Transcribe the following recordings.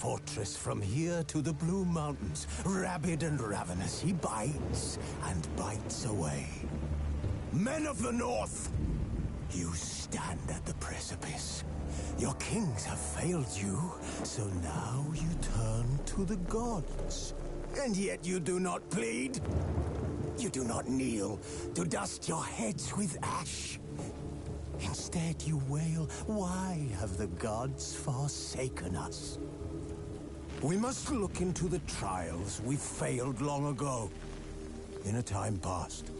fortress from here to the Blue Mountains. Rabid and ravenous, he bites and bites away. Men of the North, you stand at the precipice. Your kings have failed you, so now you turn to the gods. And yet you do not plead. You do not kneel to dust your heads with ash. Instead you wail, why have the gods forsaken us? We must look into the trials we failed long ago. In a time past,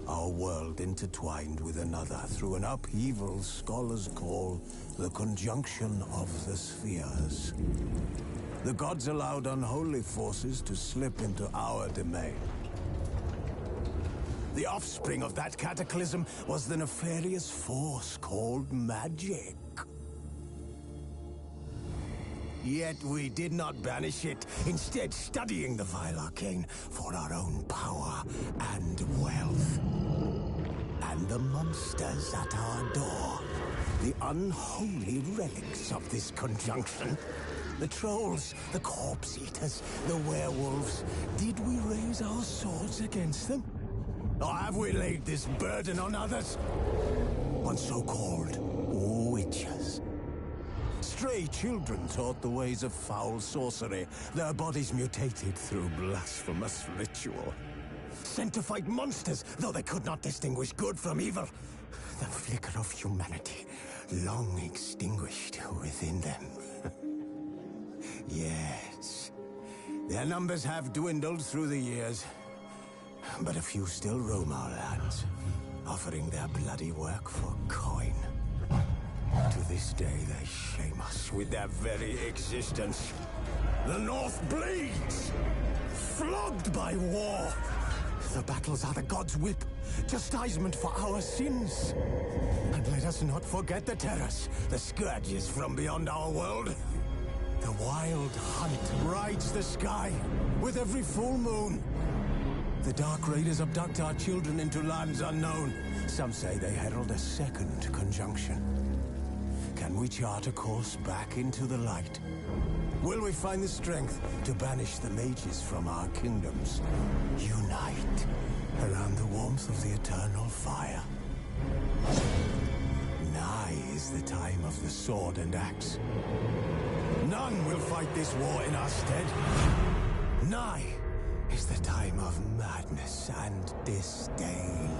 our world intertwined with another through an upheaval scholars call the conjunction of the spheres. The gods allowed unholy forces to slip into our domain. The offspring of that cataclysm was the nefarious force called magic. Yet we did not banish it, instead studying the vile arcane for our own power and wealth. And the monsters at our door, the unholy relics of this conjunction. The trolls, the corpse-eaters, the werewolves. Did we raise our swords against them? Or have we laid this burden on others? On so-called witches. Stray children taught the ways of foul sorcery, their bodies mutated through blasphemous ritual. Sent to fight monsters, though they could not distinguish good from evil. The flicker of humanity, long extinguished within them. Yes, their numbers have dwindled through the years, but a few still roam our lands, offering their bloody work for coin. To this day, they shame us with their very existence. The North bleeds, flogged by war. The battles are the gods' whip, chastisement for our sins. And let us not forget the terrors, the scourges from beyond our world. The wild hunt rides the sky with every full moon. The Dark Raiders abduct our children into lands unknown. Some say they herald a second conjunction. Can we chart a course back into the light? Will we find the strength to banish the mages from our kingdoms? Unite around the warmth of the eternal fire. Nigh is the time of the sword and axe. None will fight this war in our stead. Nigh is the time of madness and disdain.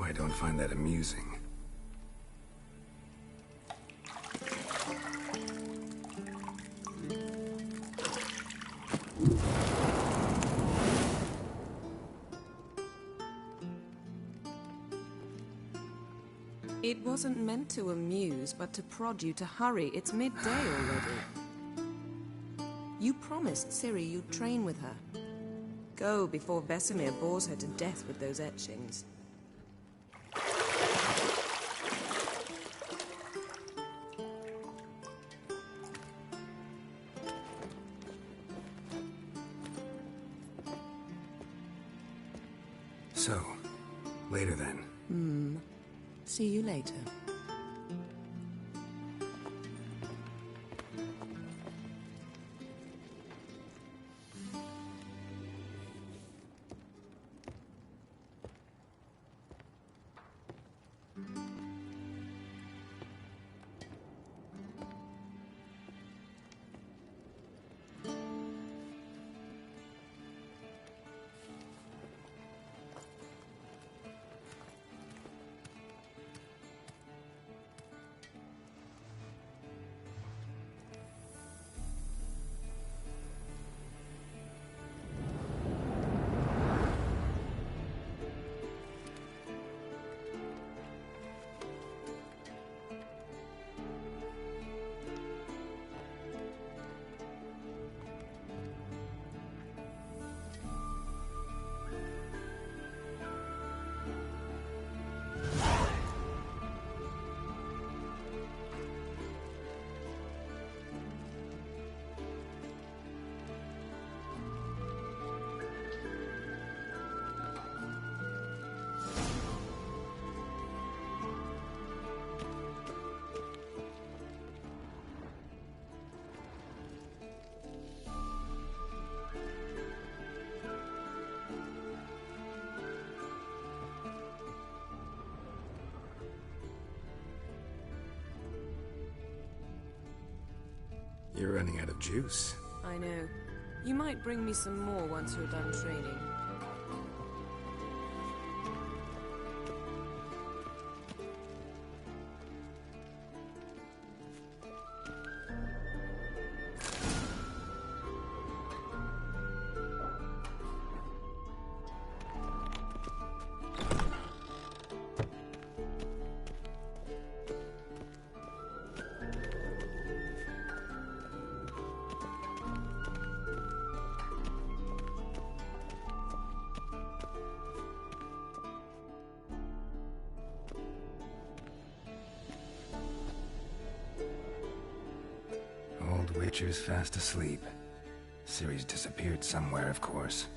I don't find that amusing. It wasn't meant to amuse, but to prod you to hurry. It's midday already. You promised Ciri you'd train with her. Go before Vesemir bores her to death with those etchings. So, later then. See you later. You're running out of juice. I know. You might bring me some more once you're done training. Old Witcher's fast asleep. Ciri's disappeared somewhere, of course.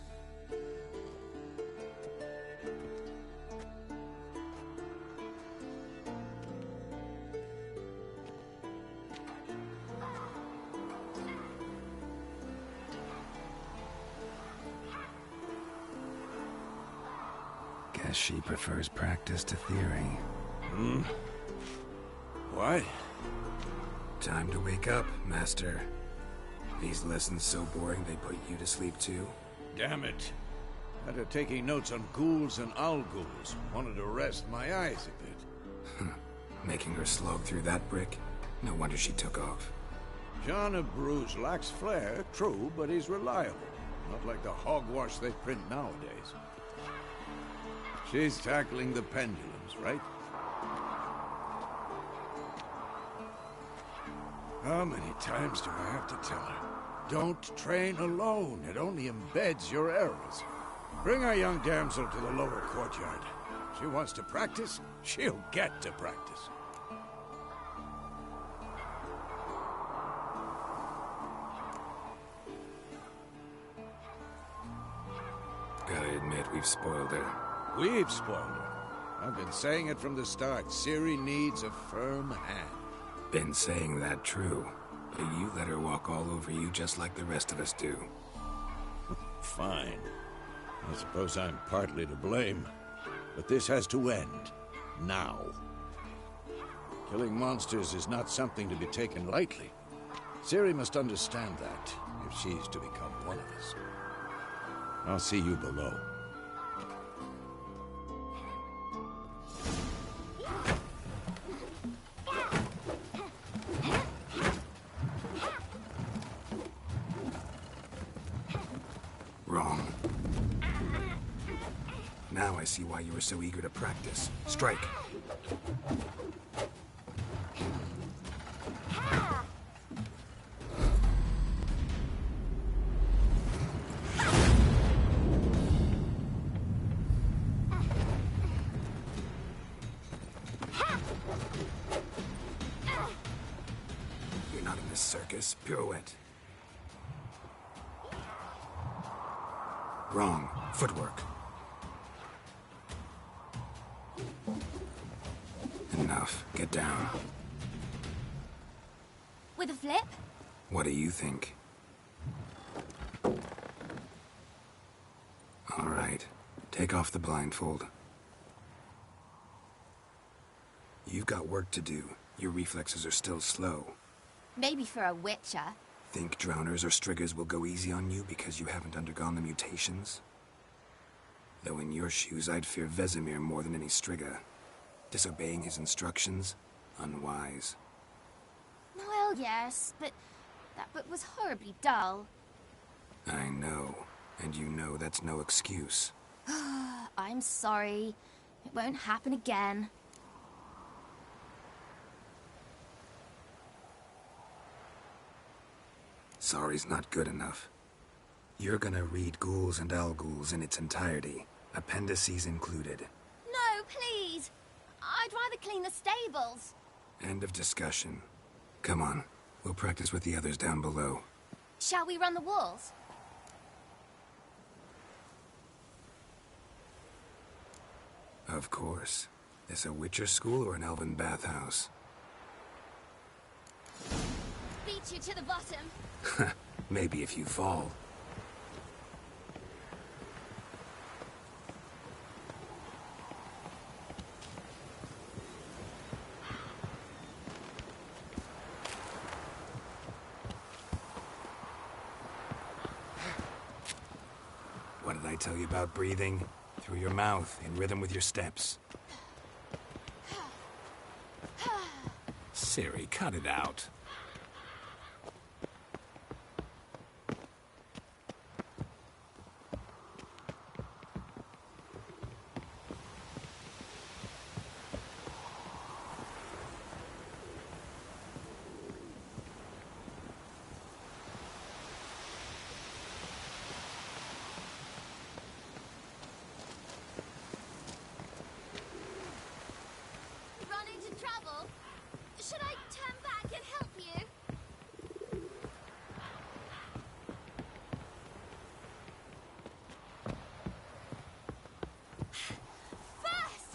Guess she prefers practice to theory. What? Time to wake up, Master. These lessons so boring they put you to sleep too? Damn it. After taking notes on ghouls and owl-ghouls, wanted to rest my eyes a bit. Making her slog through that brick? No wonder she took off. John of Bruges lacks flair, true, but he's reliable. Not like the hogwash they print nowadays. She's tackling the pendulums, right? How many times do I have to tell her? Don't train alone. It only embeds your errors. Bring our young damsel to the lower courtyard. She wants to practice, she'll get to practice. Gotta admit, we've spoiled her. We've spoiled her. I've been saying it from the start. Ciri needs a firm hand. Been saying that true, but you let her walk all over you just like the rest of us do. Fine. I suppose I'm partly to blame. But this has to end. Now. Killing monsters is not something to be taken lightly. Ciri must understand that, if she's to become one of us. I'll see you below. I see why you were so eager to practice. Strike. You're not in this circus. Pirouette. Wrong. Footwork. Enough. Get down. With a flip? What do you think? All right. Take off the blindfold. You've got work to do. Your reflexes are still slow. Maybe for a witcher. Think drowners or striggers will go easy on you because you haven't undergone the mutations? Though in your shoes, I'd fear Vesemir more than any strigger. Disobeying his instructions? Unwise. Well, yes, but that book was horribly dull. I know. And you know that's no excuse. I'm sorry. It won't happen again. Sorry's not good enough. You're gonna read Ghouls and Al-Ghouls in its entirety, appendices included. No, please! I'd rather clean the stables. End of discussion. Come on, we'll practice with the others down below. Shall we run the walls? Of course. This a Witcher school or an elven bathhouse? Beat you to the bottom. Maybe if you fall. What did I tell you about breathing? Through your mouth, in rhythm with your steps. Ciri, cut it out. Run into trouble? Should I turn back and help you? First!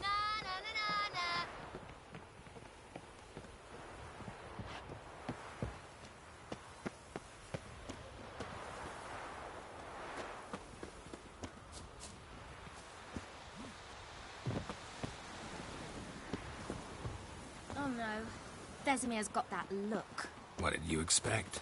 Na na na na na. Oh no. Vesemir's got that look. What did you expect?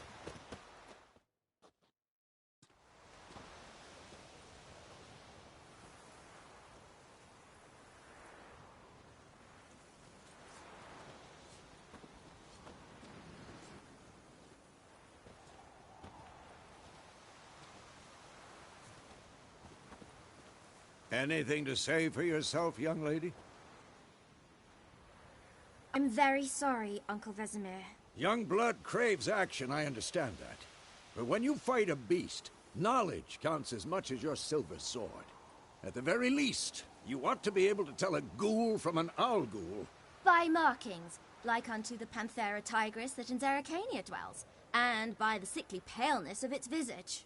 Anything to say for yourself, young lady? I'm very sorry, Uncle Vesemir. Young blood craves action, I understand that. But when you fight a beast, knowledge counts as much as your silver sword. At the very least, you ought to be able to tell a ghoul from an owl-ghoul. By markings, like unto the Panthera tigris that in Zerrikania dwells, and by the sickly paleness of its visage.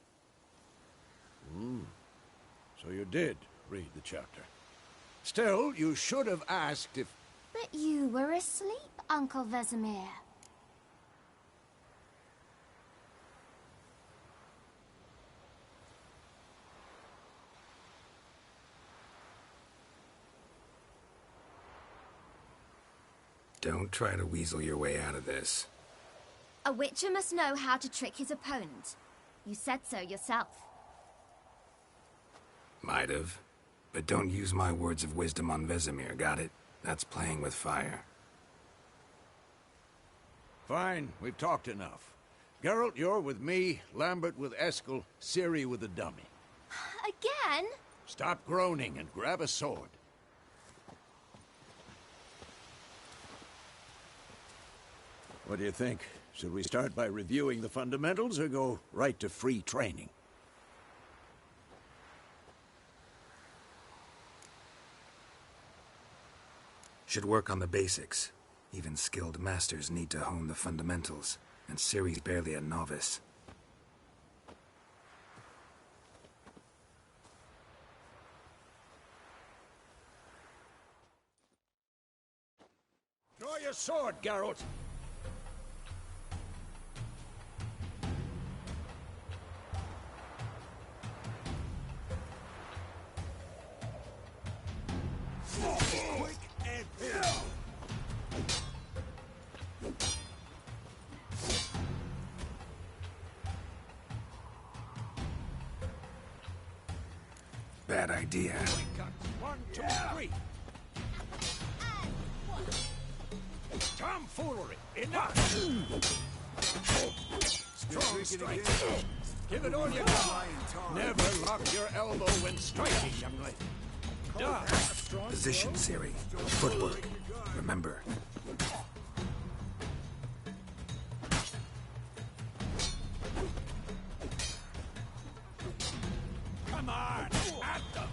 So you did read the chapter. Still, you should have asked if... But you were asleep, Uncle Vesemir. Don't try to weasel your way out of this. A witcher must know how to trick his opponent. You said so yourself. Might have. But don't use my words of wisdom on Vesemir, got it? That's playing with fire. Fine, we've talked enough. Geralt, you're with me, Lambert with Eskel, Ciri with the dummy. Again? Stop groaning and grab a sword. What do you think? Should we start by reviewing the fundamentals or go right to free training? Should work on the basics. Even skilled masters need to hone the fundamentals, and Ciri's barely a novice. Draw your sword, Geralt! Quick and hit. Bad idea. One, two, three. Tomfoolery! Enough! Strong strike. Give it all you got. Never lock your elbow when striking, young lady. Duh. Position, Ciri. Footwork. Remember. Come on! At them!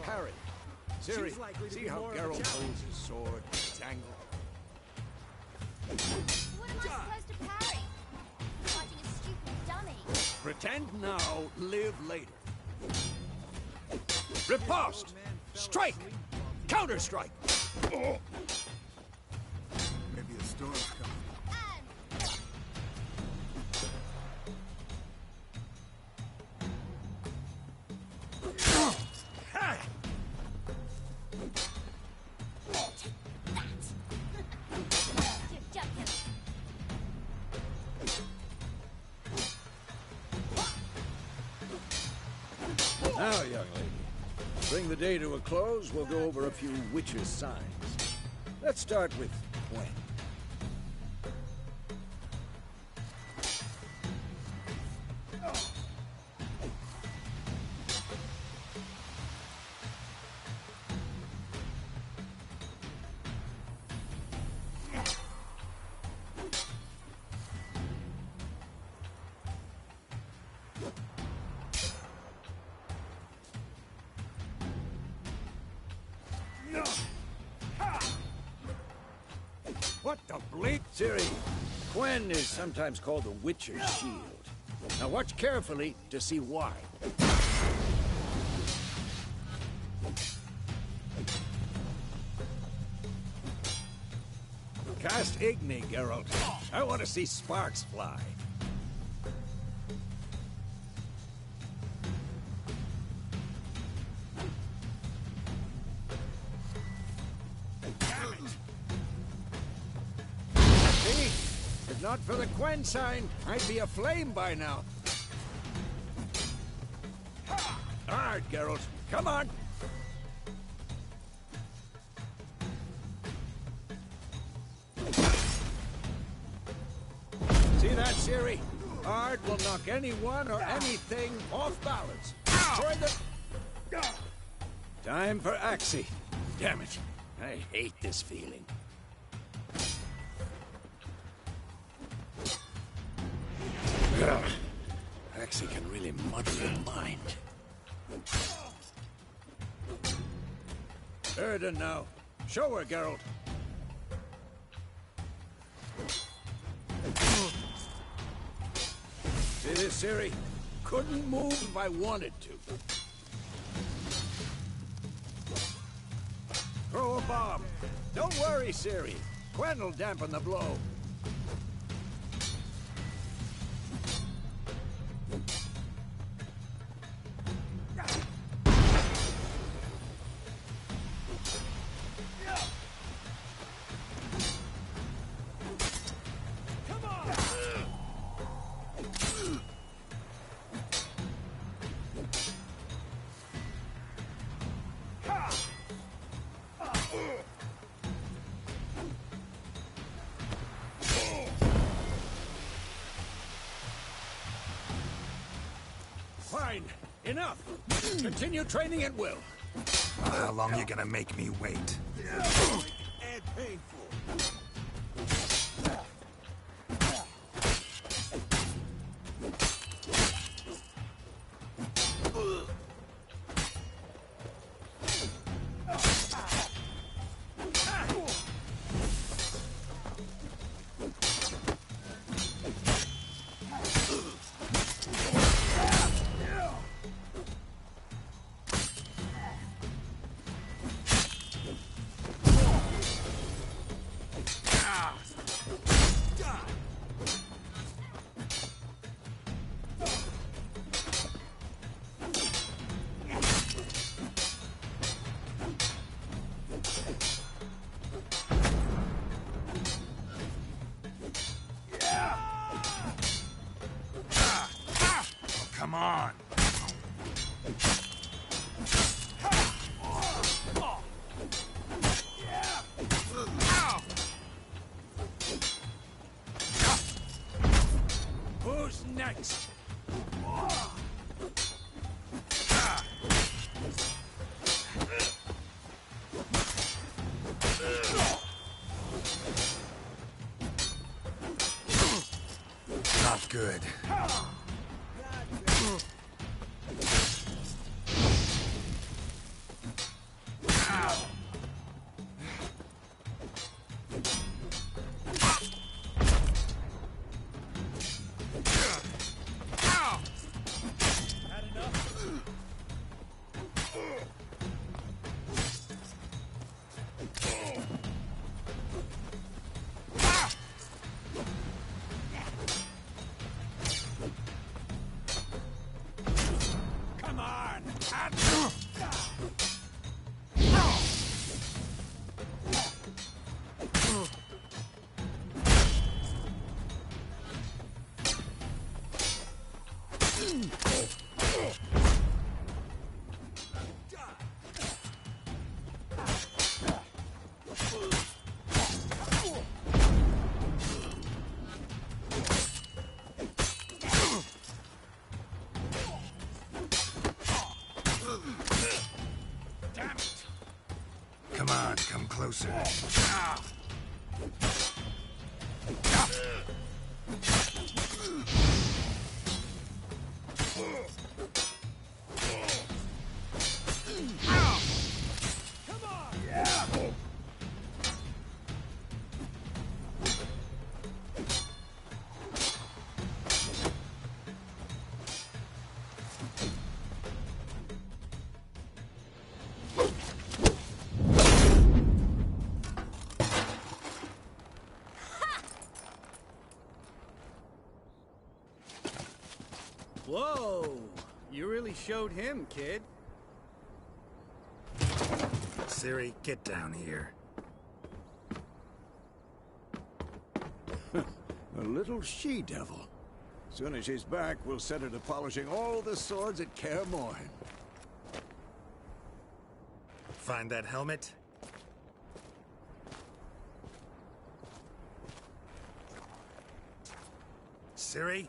Parry. Ciri, see how Geralt holds his sword, its angle? What am I supposed to parry? Fighting a stupid dummy. Pretend now, live later. Riposte! Strike! Counter-strike! Maybe a storm's coming. Now, young lady, bring the day to a close, we'll go over a few witches' signs. Let's start with Gwen. What the bleep? Ciri, Gwen is sometimes called the Witcher's Shield. Now watch carefully to see why. Cast Igni, Geralt. I want to see sparks fly. If not for the Gwen sign, I'd be aflame by now. Hard, Geralt. Come on. See that, Ciri? Hard will knock anyone or anything off balance. Destroy the... Time for Axie. Damn it. I hate this feeling. Ugh. Axie can really muddle your mind. Erden now. Show her, Geralt. See this, Ciri? Couldn't move if I wanted to. Throw a bomb. Don't worry, Ciri. Gwen will dampen the blow. Fine. Enough. Continue training at will. Well, how long you gonna make me wait? And painful. Come on. Who's next? Not good. Come on. Damn it. Come on, come closer. Whoa! You really showed him, kid. Siri, get down here. A little she-devil. Soon as she's back, we'll set her to polishing all the swords at Kaer Morhen. Find that helmet? Siri?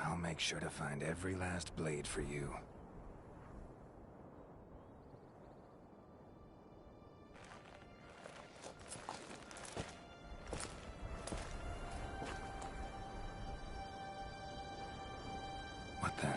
I'll make sure to find every last blade for you. What the?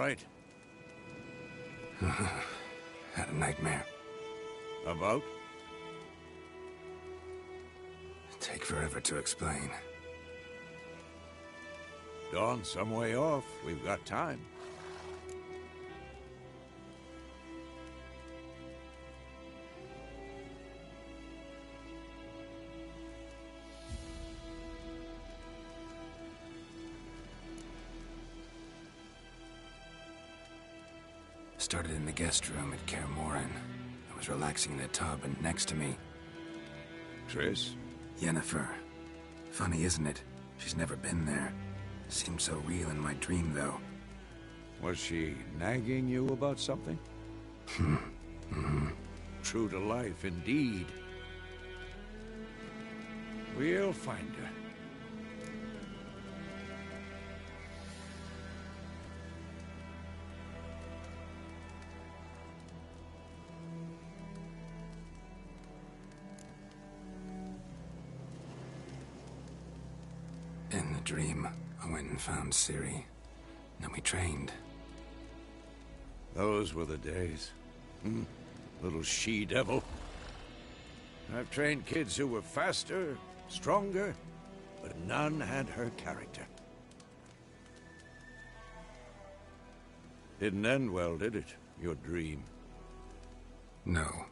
right? Had a nightmare. About? Take forever to explain. Dawn's some way off. We've got time. Started in the guest room at Kaer Morhen. I was relaxing in the tub, and next to me... Triss? Yennefer. Funny, isn't it? She's never been there. Seemed so real in my dream, though. Was she nagging you about something? True to life, indeed. We'll find her. In the dream, I went and found Ciri. Then we trained. Those were the days. Little she-devil. I've trained kids who were faster, stronger, but none had her character. Didn't end well, did it? Your dream? No.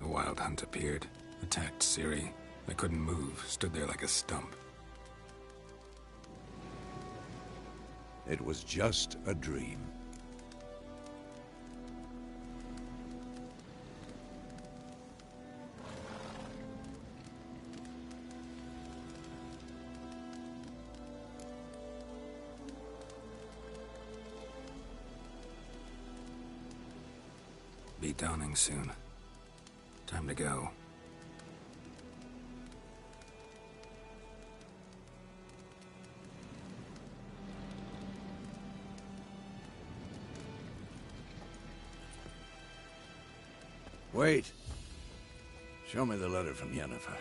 The Wild Hunt appeared, attacked Ciri. I couldn't move, stood there like a stump. It was just a dream. Be dawning soon. Time to go. Wait. Show me the letter from Yennefer.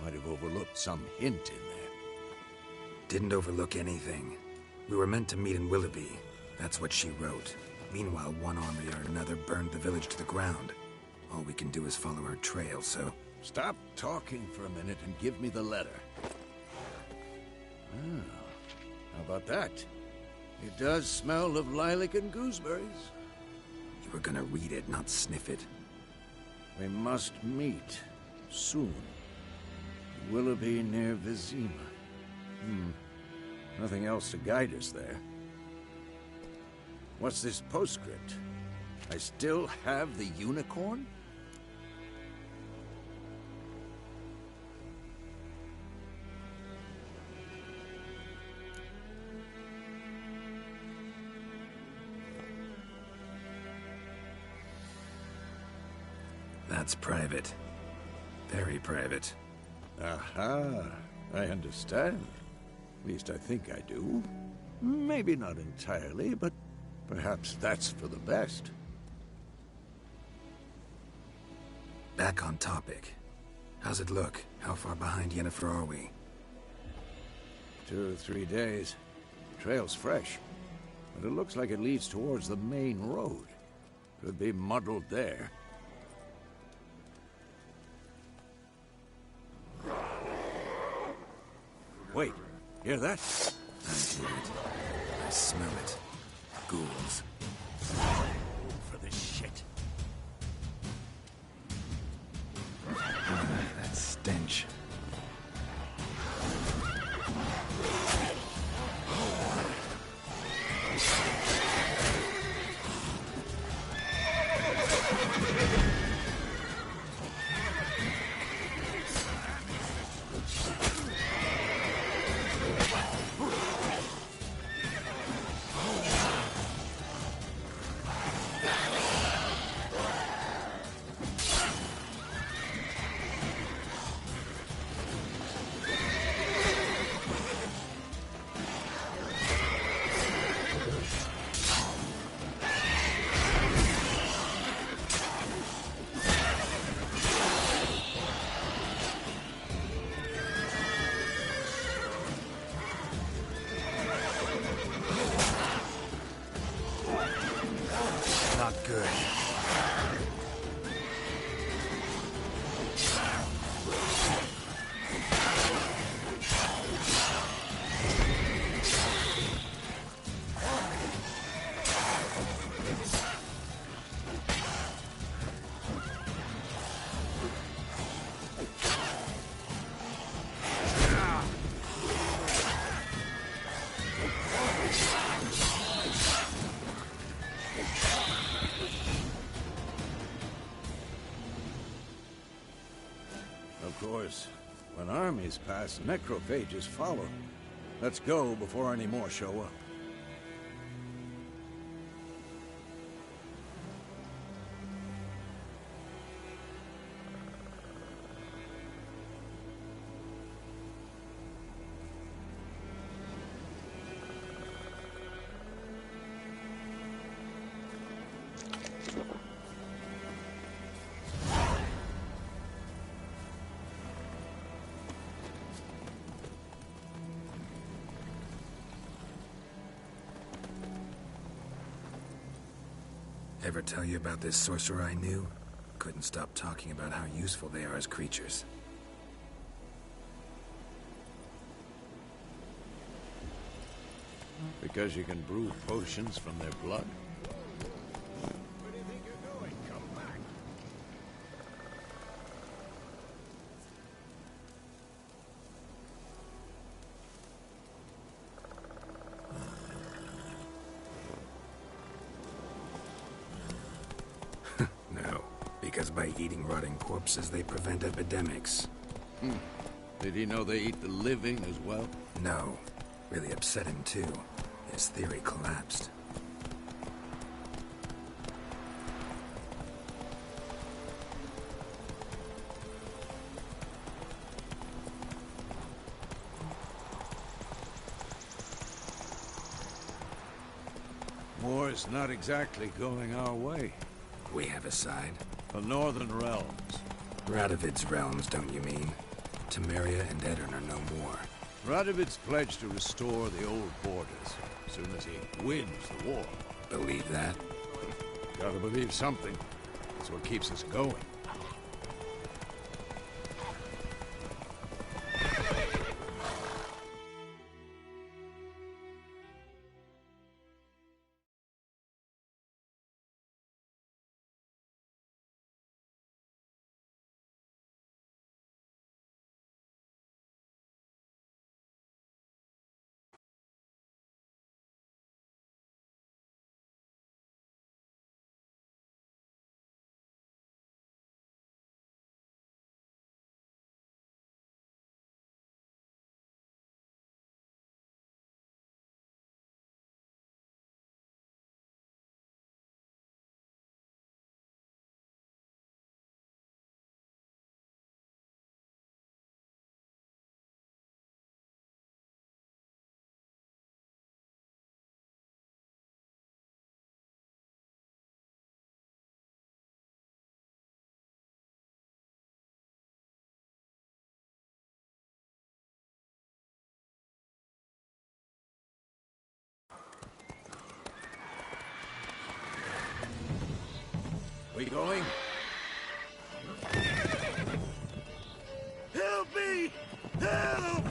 Might have overlooked some hint in there. Didn't overlook anything. We were meant to meet in Willoughby. That's what she wrote. Meanwhile, one army or another burned the village to the ground. All we can do is follow her trail, so... Stop talking for a minute and give me the letter. Ah, how about that? It does smell of lilac and gooseberries. You were gonna read it, not sniff it. We must meet soon. Willoughby near Vizima. Nothing else to guide us there. What's this postscript? I still have the unicorn? That's private. Very private. Aha, I understand. At least I think I do. Maybe not entirely, but perhaps that's for the best. Back on topic. How's it look? How far behind Yennefer are we? 2 or 3 days. The trail's fresh, but it looks like it leads towards the main road. Could be muddled there. Wait, hear that? I hear it. I smell it. Ghouls. For this shit. That stench. When armies pass, necrophages follow. Let's go before any more show up. Ever tell you about this sorcerer I knew? Couldn't stop talking about how useful they are as creatures. Because you can brew potions from their blood? Where do you think you're going? Come back. No, because by eating rotting corpses, they prevent epidemics. Did he know they eat the living as well? No, really upset him too. His theory collapsed. War's not exactly going our way. We have a side. The Northern Realms. Radovid's realms, don't you mean? Temeria and Edirn are no more. Radovid's pledged to restore the old borders as soon as he wins the war. Believe that? Gotta believe something. That's what keeps us going. We going? Help me! Help!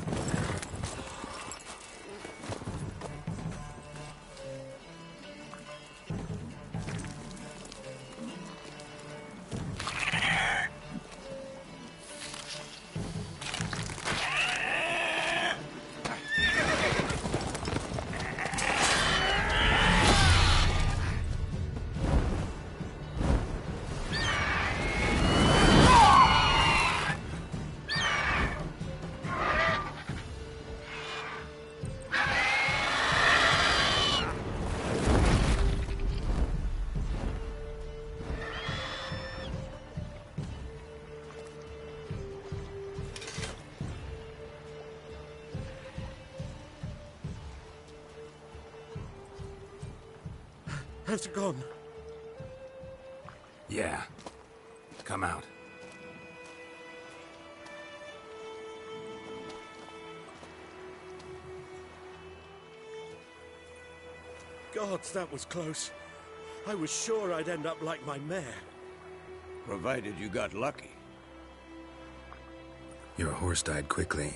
Has it gone? Yeah. Come out. Gods, that was close. I was sure I'd end up like my mare. Provided you got lucky. Your horse died quickly,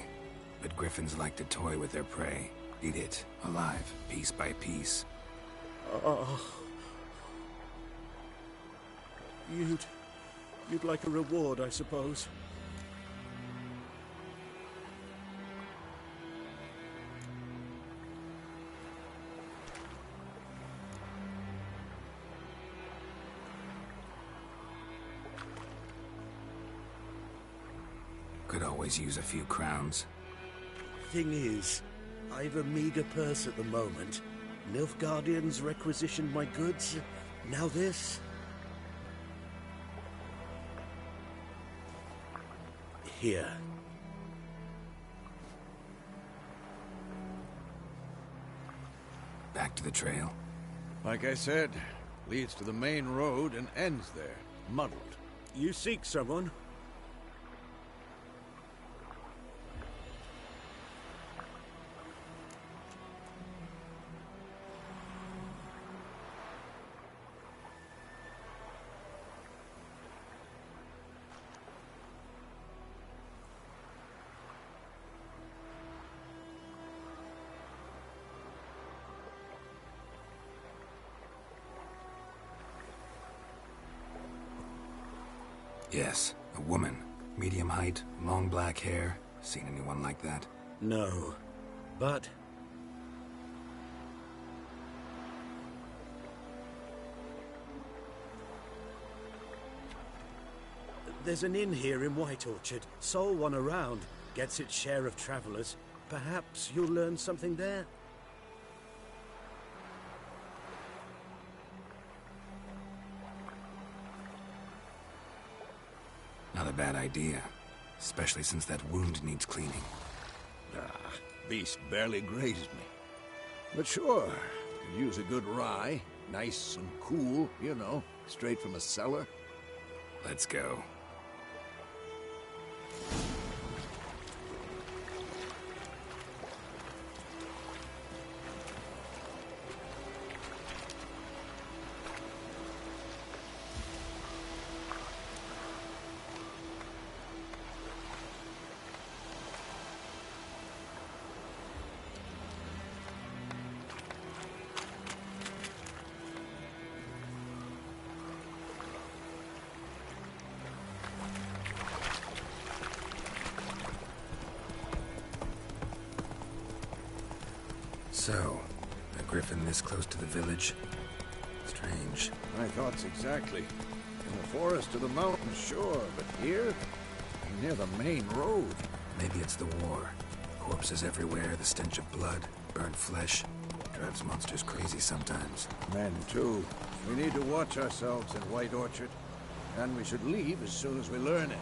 but griffins like to toy with their prey. Eat it, alive, piece by piece. Oh. You'd like a reward, I suppose. Could always use a few crowns. Thing is, I've a meager purse at the moment. Nilfgaardians requisitioned my goods. Now this. Here. Back to the trail. Like I said, leads to the main road and ends there, muddled. You seek someone? Yes, a woman. Medium height, long black hair. Seen anyone like that? No. But... there's an inn here in White Orchard. Sole one around. Gets its share of travelers. Perhaps you'll learn something there? Not a bad idea. Especially since that wound needs cleaning. Ah, beast barely grazed me. But sure, could use a good rye. Nice and cool, you know, straight from a cellar. Let's go. So, a griffin this close to the village? Strange. My thoughts exactly. In the forest or the mountains, sure, but here? Near the main road. Maybe it's the war. Corpses everywhere, the stench of blood, burnt flesh. Drives monsters crazy sometimes. Men, too. We need to watch ourselves in White Orchard. And we should leave as soon as we learn anything.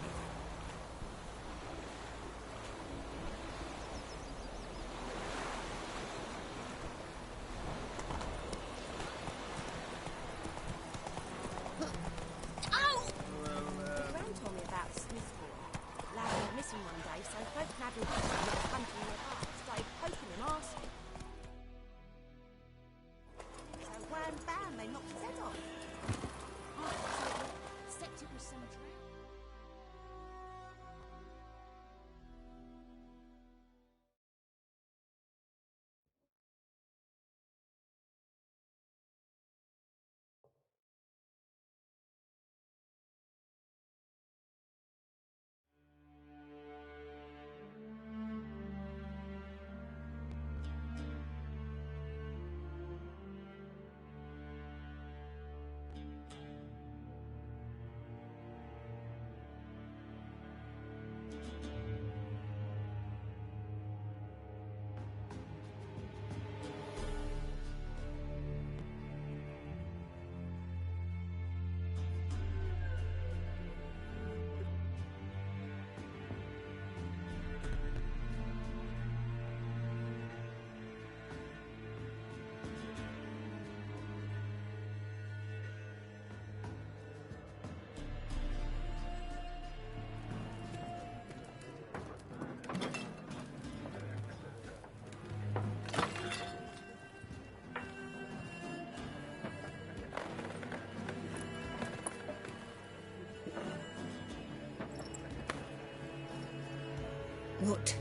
What?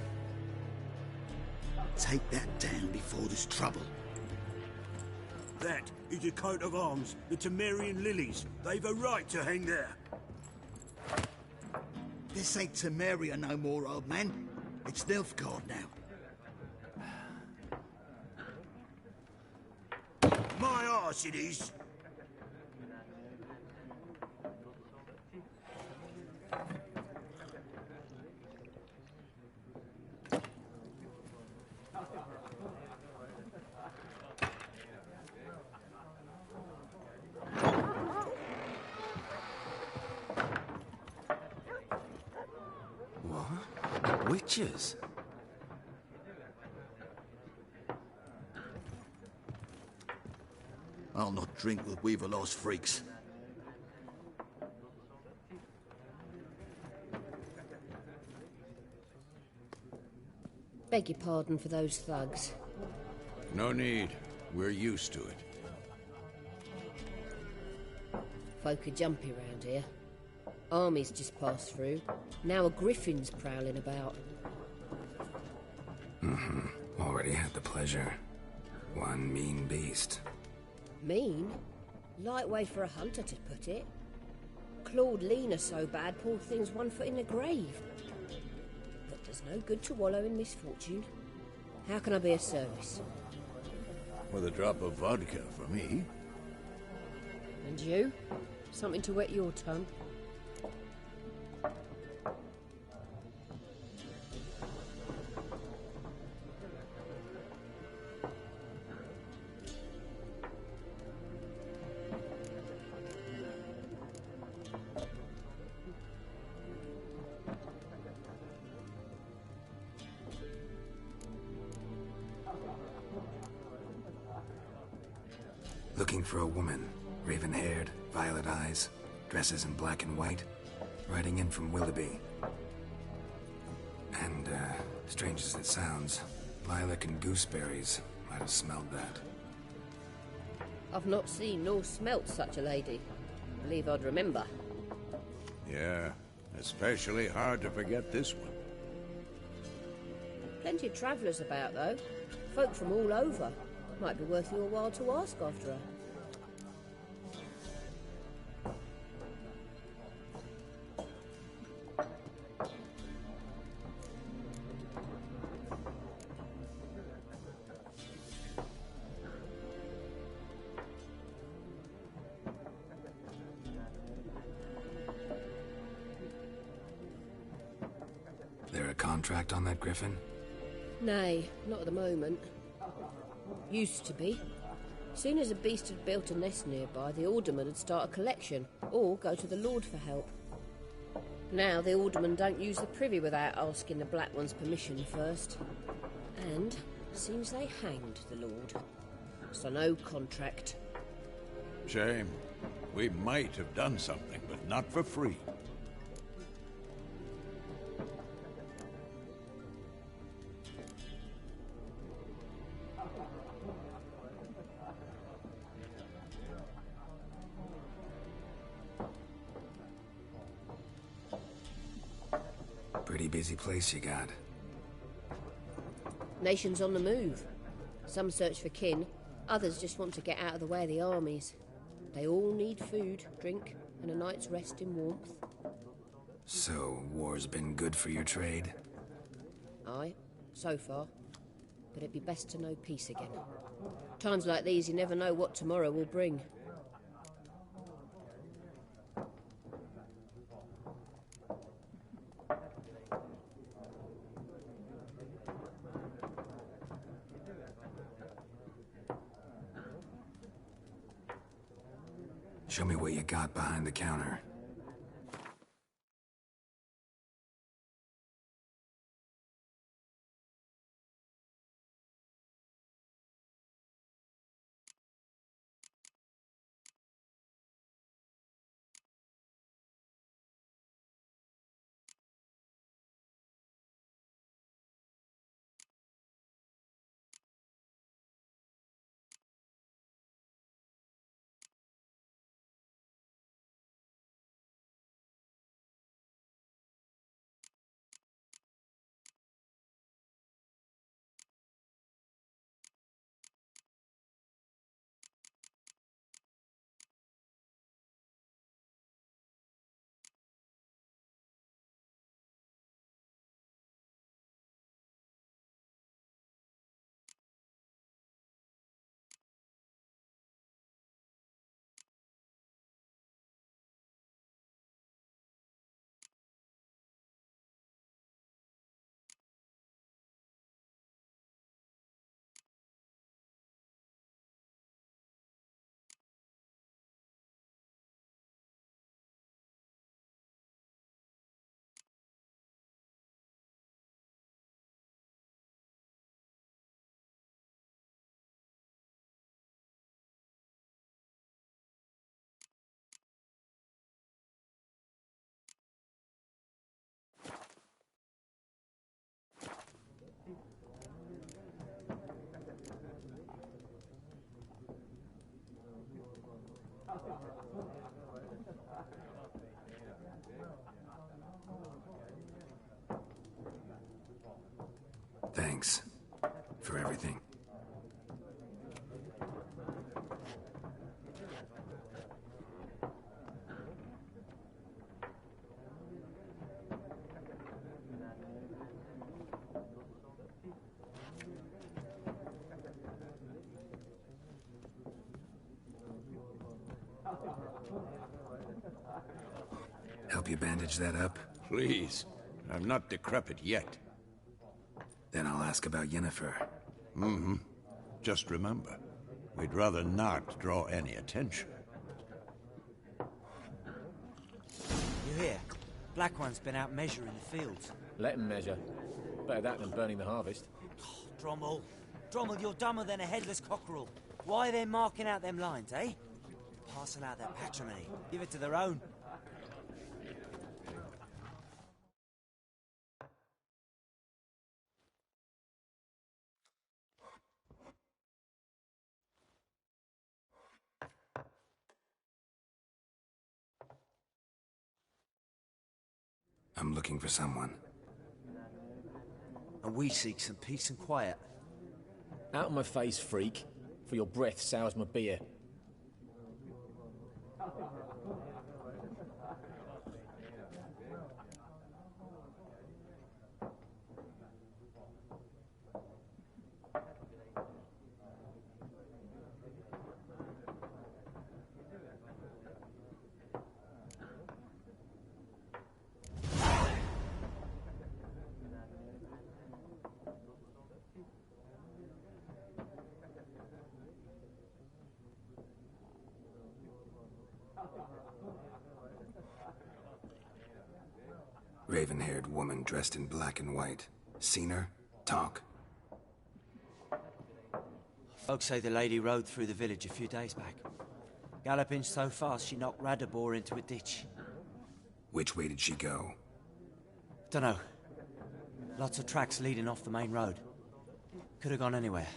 Take that down before there's trouble. That is a coat of arms, the Temerian lilies. They've a right to hang there. This ain't Temeria no more, old man. It's Nilfgaard now. My arse it is. pictures. I'll not drink with Weaverlaw's freaks. Beg your pardon for those thugs. No need. We're used to it. Folk are jumpy round here. Armies just passed through. Now a griffin's prowling about. Already had the pleasure. One mean beast. Mean? Light way for a hunter to put it. Clawed Lena so bad, poor thing's 1 foot in the grave. But there's no good to wallow in misfortune. How can I be of service? With a drop of vodka for me. And you? Something to wet your tongue? Looking for a woman. Raven-haired, violet eyes, dresses in black and white, riding in from Willoughby. And, strange as it sounds, lilac and gooseberries might have smelled that. I've not seen nor smelt such a lady. Believe I'd remember. Yeah, especially hard to forget this one. Plenty of travellers about, though. Folk from all over. Might be worth your while to ask after her. There a contract on that griffin? Nay, not at the moment. Used to be. Soon as a beast had built a nest nearby, the alderman would start a collection, or go to the Lord for help. Now the alderman don't use the privy without asking the Black One's permission first. And seems they hanged the Lord. So no contract. Shame. We might have done something, but not for free. Pretty busy place you got. Nations on the move. Some search for kin, others just want to get out of the way of the armies. They all need food, drink, and a night's rest in warmth. So, war's been good for your trade? Aye, so far. But it'd be best to know peace again. Times like these, you never know what tomorrow will bring. Show me what you got behind the counter. Thanks for everything. Help you bandage that up? Please. I'm not decrepit yet. Then I'll ask about Yennefer. Mm-hmm. Just remember, we'd rather not draw any attention. You hear? Black One's been out measuring the fields. Let him measure. Better that than burning the harvest. Drommel. Drommel, you're dumber than a headless cockerel. Why are they marking out them lines, eh? Passing out their patrimony. Give it to their own. I'm looking for someone. And we seek some peace and quiet. Out of my face, freak. For your breath sours my beer. Raven-haired woman dressed in black and white. Seen her? Talk. Folks say the lady rode through the village a few days back. Galloping so fast she knocked Radabor into a ditch. Which way did she go? Dunno. Lots of tracks leading off the main road. Could have gone anywhere.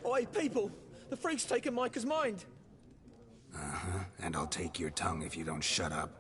Oi, people! The freak's taken Micah's mind! Uh-huh. And I'll take your tongue if you don't shut up.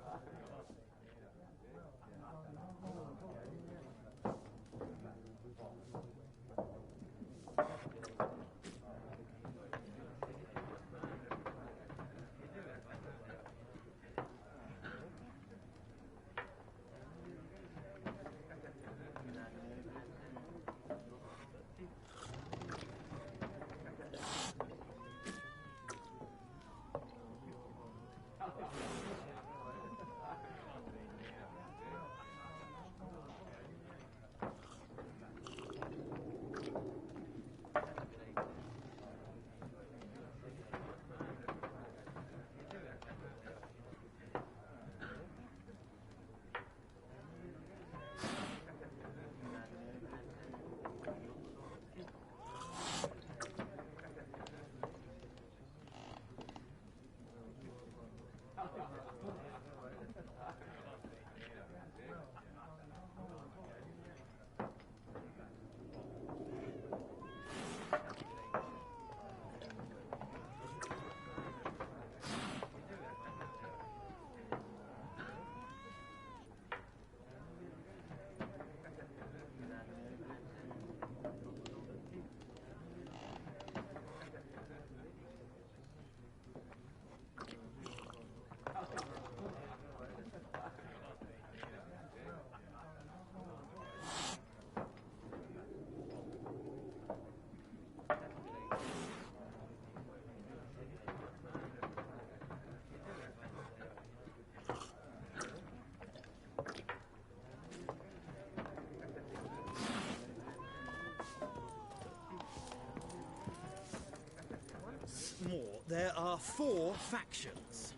More. There are 4 factions.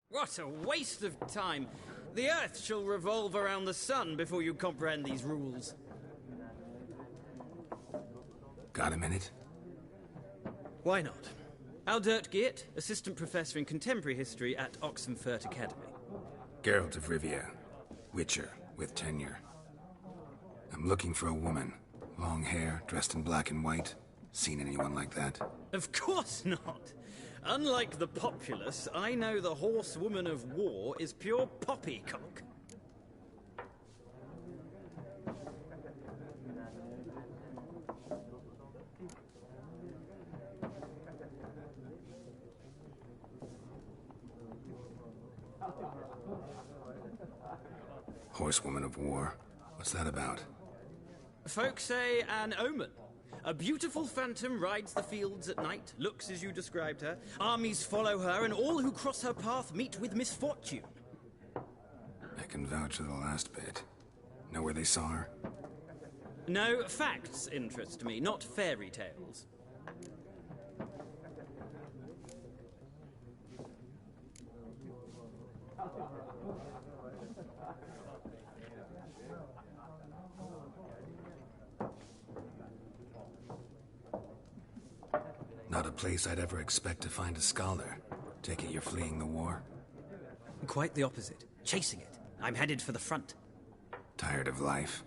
What a waste of time! The Earth shall revolve around the sun before you comprehend these rules. Got a minute? Why not? Aldert Geert, Assistant Professor in Contemporary History at Oxenfurt Academy. Geralt of Rivia. Witcher, with tenure. I'm looking for a woman. Long hair, dressed in black and white. Seen anyone like that? Of course not. Unlike the populace, I know the horsewoman of war is pure poppycock. Horsewoman of war? What's that about? Folk say an omen. A beautiful phantom rides the fields at night, looks as you described her. Armies follow her, and all who cross her path meet with misfortune. I can vouch for the last bit. Know where they saw her? No, facts interest me, not fairy tales. Not a place I'd ever expect to find a scholar. Take it you're fleeing the war? Quite the opposite. Chasing it. I'm headed for the front. Tired of life?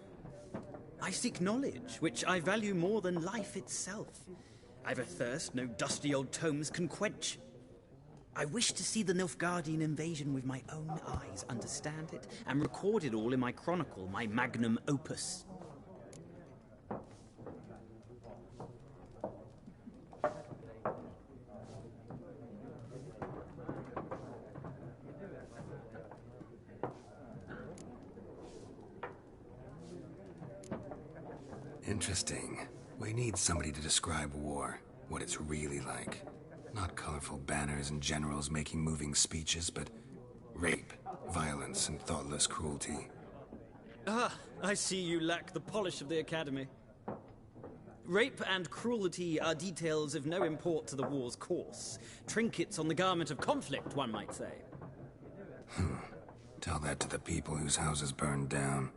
I seek knowledge, which I value more than life itself. I've a thirst no dusty old tomes can quench. I wish to see the Nilfgaardian invasion with my own eyes, understand it, and record it all in my chronicle, my magnum opus. Interesting. We need somebody to describe war, what it's really like. Not colorful banners and generals making moving speeches, but rape, violence, and thoughtless cruelty. Ah, I see you lack the polish of the Academy. Rape and cruelty are details of no import to the war's course. Trinkets on the garment of conflict, one might say. Tell that to the people whose houses burned down.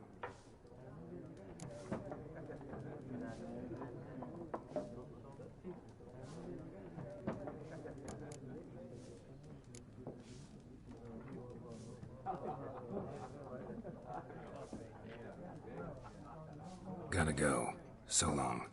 Gotta go. So long.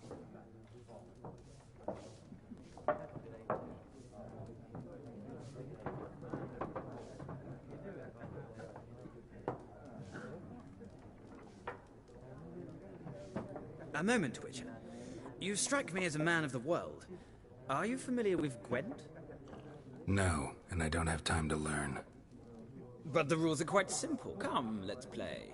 A moment, Witcher. You strike me as a man of the world. Are you familiar with Gwent? No, and I don't have time to learn. But the rules are quite simple. Come, let's play.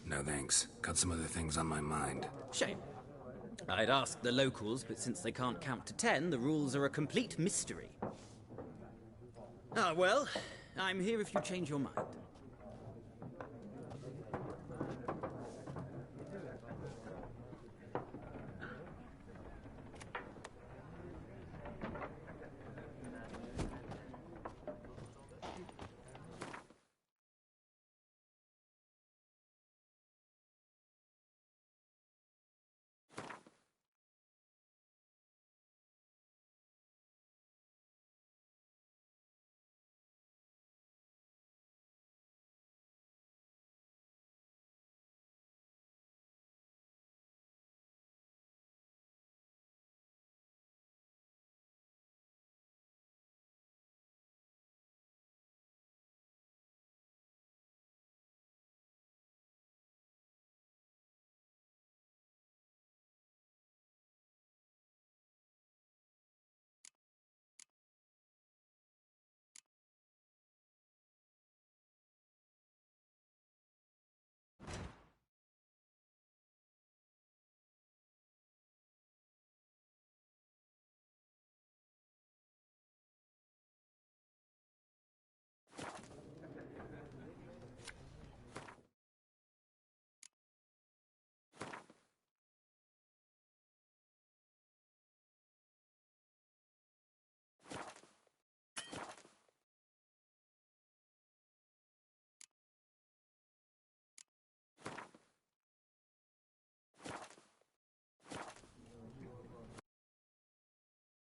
No thanks. Got some other things on my mind. Shame. I'd ask the locals, but since they can't count to 10, the rules are a complete mystery. Ah, well, I'm here if you change your mind.